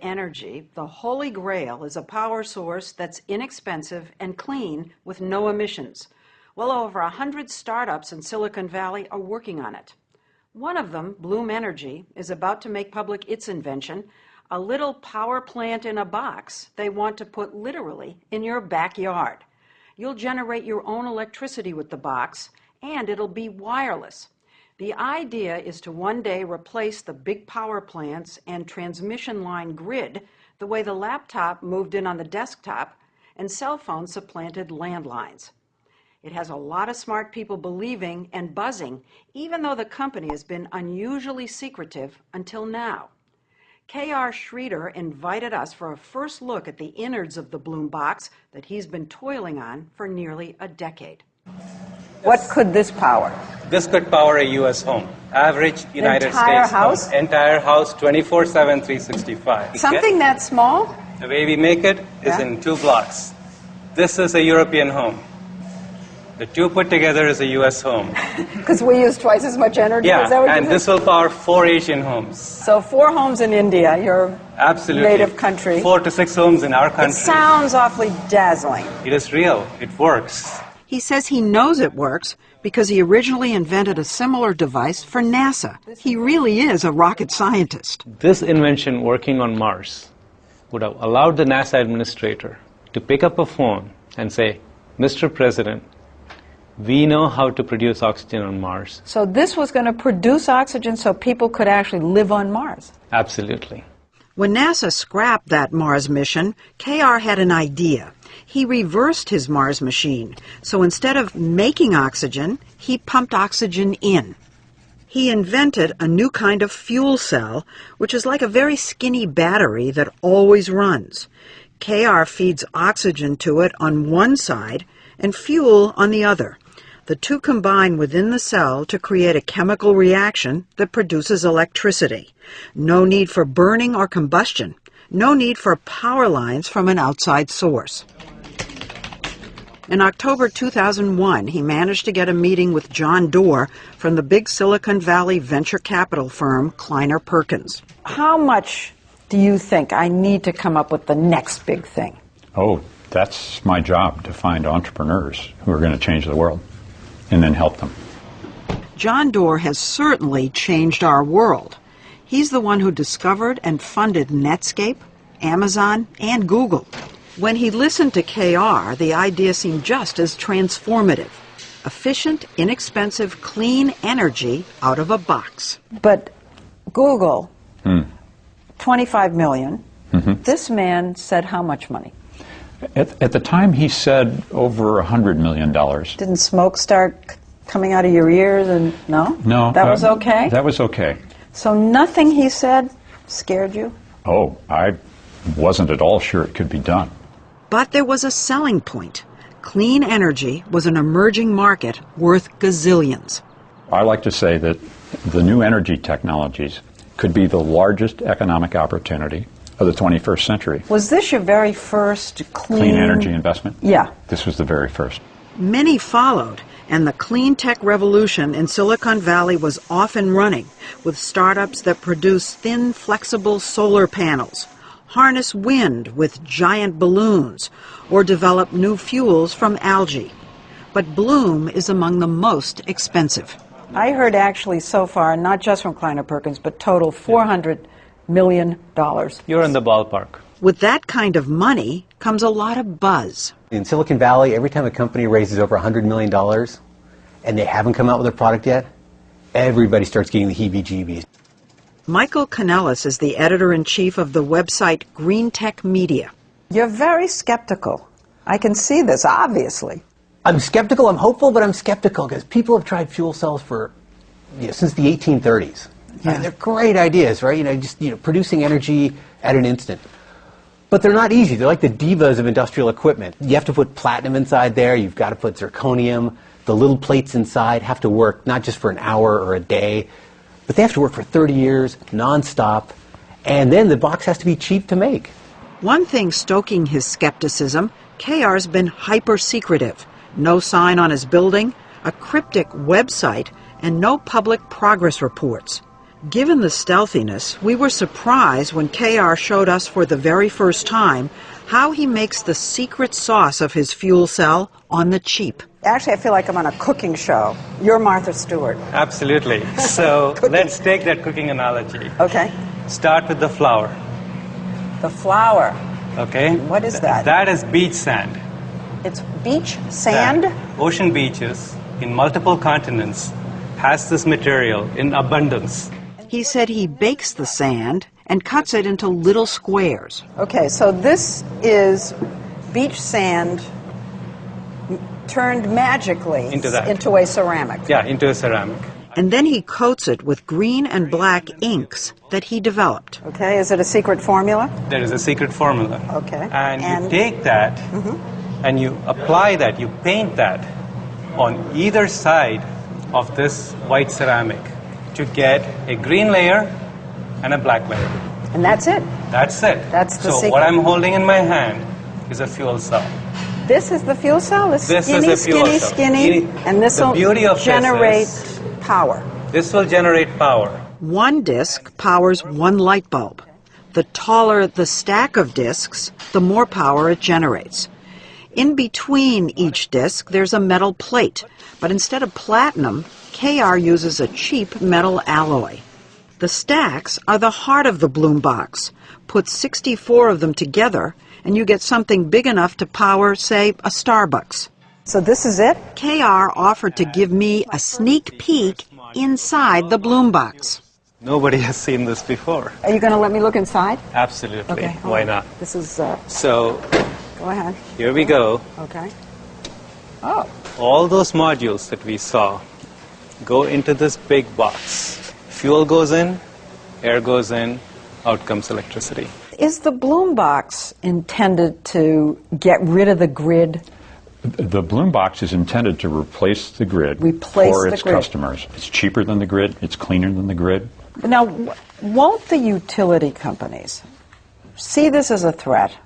energy, the Holy Grail is a power source that's inexpensive and clean with no emissions. Well over 100 startups in Silicon Valley are working on it. One of them, Bloom Energy, is about to make public its invention, a little power plant in a box they want to put literally in your backyard. You'll generate your own electricity with the box, and it'll be wireless. The idea is to one day replace the big power plants and transmission line grid the way the laptop moved in on the desktop and cell phones supplanted landlines. It has a lot of smart people believing and buzzing, even though the company has been unusually secretive until now. K.R. Sridhar invited us for a first look at the innards of the Bloom box that he's been toiling on for nearly a decade. What could this power? This could power a U.S. home. Average United States house? home. Entire house, 24/7, 365. Something that small? The way we make it is in 2 blocks. This is a European home. The 2 put together is a U.S. home. Because we use twice as much energy? Yeah, is that what and this will power 4 Asian homes. So 4 homes in India, your Absolutely. native country. 4 to 6 homes in our country. It sounds awfully dazzling. It is real. It works. He says he knows it works because he originally invented a similar device for NASA. He really is a rocket scientist. This invention working on Mars would have allowed the NASA administrator to pick up a phone and say, Mr. President, we know how to produce oxygen on Mars. So this was going to produce oxygen so people could actually live on Mars? Absolutely. When NASA scrapped that Mars mission, K.R. had an idea. He reversed his Mars machine, so instead of making oxygen, he pumped oxygen in. He invented a new kind of fuel cell, which is like a very skinny battery that always runs. K.R. feeds oxygen to it on one side and fuel on the other. The two combine within the cell to create a chemical reaction that produces electricity. No need for burning or combustion. No need for power lines from an outside source. In October 2001, he managed to get a meeting with John Doerr from the big Silicon Valley venture capital firm Kleiner Perkins. How much do you think I need to come up with the next big thing? Oh, that's my job, to find entrepreneurs who are going to change the world and then help them. John Doerr has certainly changed our world. He's the one who discovered and funded Netscape, Amazon, and Google. When he listened to K.R., the idea seemed just as transformative. Efficient, inexpensive, clean energy out of a box. But Google, 25 million. This man said how much money? At the time, he said over $100 million. Didn't smoke start coming out of your ears? And no? No. That was okay? That was okay. So nothing he said scared you? Oh, I wasn't at all sure it could be done. But there was a selling point. Clean energy was an emerging market worth gazillions. I like to say that the new energy technologies could be the largest economic opportunity of the 21st century. Was this your very first Clean energy investment? Yeah. This was the very first. Many followed, and the clean tech revolution in Silicon Valley was off and running, with startups that produce thin, flexible solar panels, harness wind with giant balloons, or develop new fuels from algae. But Bloom is among the most expensive. I heard actually so far, not just from Kleiner Perkins, but total $400 million. You're in the ballpark. With that kind of money comes a lot of buzz. In Silicon Valley, every time a company raises over $100 million and they haven't come out with a product yet, everybody starts getting the heebie-jeebies. Michael Kanellis is the editor-in-chief of the website Green Tech Media. You're very skeptical. I can see this, obviously. I'm skeptical, I'm hopeful, but I'm skeptical because people have tried fuel cells for, since the 1830s. Yeah. They're great ideas, right? Just producing energy at an instant. But they're not easy. They're like the divas of industrial equipment. You have to put platinum inside there. You've got to put zirconium. The little plates inside have to work not just for an hour or a day, but they have to work for 30 years, nonstop. And then the box has to be cheap to make. One thing stoking his skepticism, K.R.'s been hyper-secretive. No sign on his building, a cryptic website, and no public progress reports. Given the stealthiness, we were surprised when KR showed us for the very first time how he makes the secret sauce of his fuel cell on the cheap. Actually, I feel like I'm on a cooking show. You're Martha Stewart. Absolutely. So let's take that cooking analogy. Okay. Start with the flour. The flour. Okay? What is that? That is beach sand. It's beach sand? Ocean beaches in multiple continents has this material in abundance. He said he bakes the sand and cuts it into little squares. Okay, so this is beach sand turned magically into a ceramic. Yeah, into a ceramic. And then he coats it with green and black inks that he developed. Okay, is it a secret formula? There is a secret formula. Okay. And you take that and you apply that, you paint that on either side of this white ceramic to get a green layer and a black layer. And that's it? That's it. That's the secret. So what I'm holding in my hand is a fuel cell. This is the fuel cell? This is a fuel cell. Skinny, and this will generate power. This will generate power. One disc powers one light bulb. The taller the stack of discs, the more power it generates. In between each disc, there's a metal plate, but instead of platinum, KR uses a cheap metal alloy. The stacks are the heart of the Bloom box. Put 64 of them together, and you get something big enough to power, say, a Starbucks. So this is it? KR offered to give me a sneak peek inside the Bloom box. Nobody has seen this before. Are you going to let me look inside? Absolutely. Okay. Why not? This is... So, go ahead. Here we go. Okay. Oh. All those modules that we saw go into this big box. Fuel goes in, air goes in, out comes electricity. Is the Bloom box intended to get rid of the grid? The Bloom box is intended to replace the grid for its customers. It's cheaper than the grid. It's cleaner than the grid. Now, won't the utility companies see this as a threat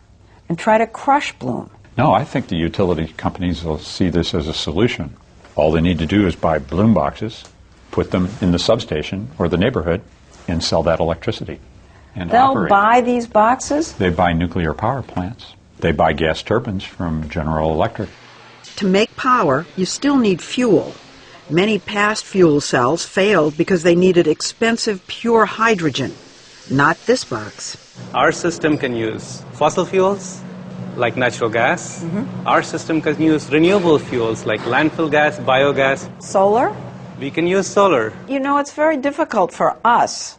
and try to crush Bloom? No, I think the utility companies will see this as a solution. All they need to do is buy Bloom boxes, put them in the substation or the neighborhood, and sell that electricity. And they'll buy these boxes? They buy nuclear power plants. They buy gas turbines from General Electric. To make power, you still need fuel. Many past fuel cells failed because they needed expensive pure hydrogen. Not this box. Our system can use fossil fuels, like natural gas. Our system can use renewable fuels, like landfill gas, biogas. Solar? We can use solar. You know, it's very difficult for us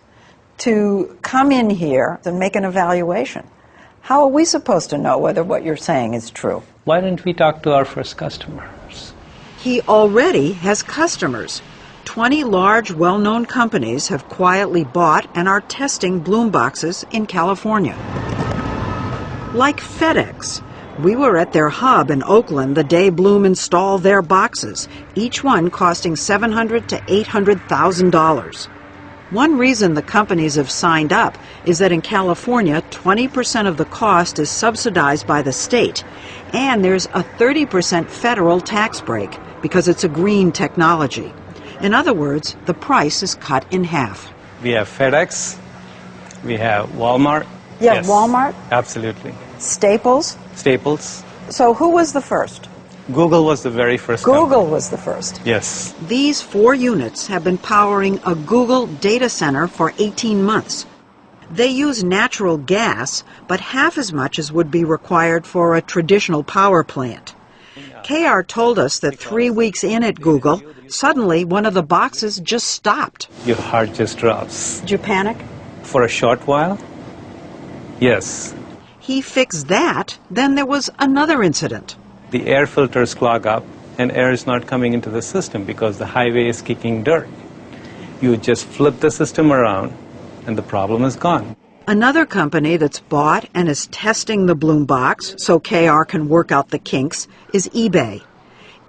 to come in here and make an evaluation. How are we supposed to know whether what you're saying is true? Why didn't we talk to our first customers? He already has customers. 20 large, well-known companies have quietly bought and are testing Bloom boxes in California. Like FedEx. We were at their hub in Oakland the day Bloom installed their boxes, each one costing $700,000 to $800,000. One reason the companies have signed up is that in California, 20% of the cost is subsidized by the state, and there's a 30% federal tax break because it's a green technology. In other words, the price is cut in half. We have FedEx, we have Walmart. Yeah, yes. Walmart? Absolutely. Staples? Staples. So who was the first? Google was the very first Google was the first. Yes. These 4 units have been powering a Google data center for 18 months. They use natural gas, but half as much as would be required for a traditional power plant. KR told us that 3 weeks in at Google, suddenly one of the boxes just stopped. Your heart just drops. Did you panic? For a short while? Yes. He fixed that, then there was another incident. The air filters clog up and air is not coming into the system because the highway is kicking dirt. You just flip the system around and the problem is gone. Another company that's bought and is testing the Bloom box so KR can work out the kinks is eBay.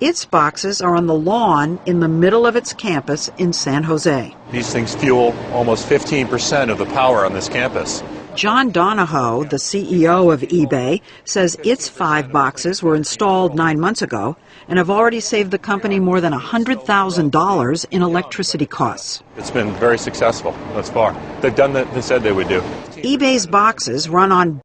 Its boxes are on the lawn in the middle of its campus in San Jose. These things fuel almost 15% of the power on this campus. John Donahoe, the CEO of eBay, says its 5 boxes were installed 9 months ago and have already saved the company more than $100,000 in electricity costs. It's been very successful thus far. They've done what they said they would do. eBay's boxes run on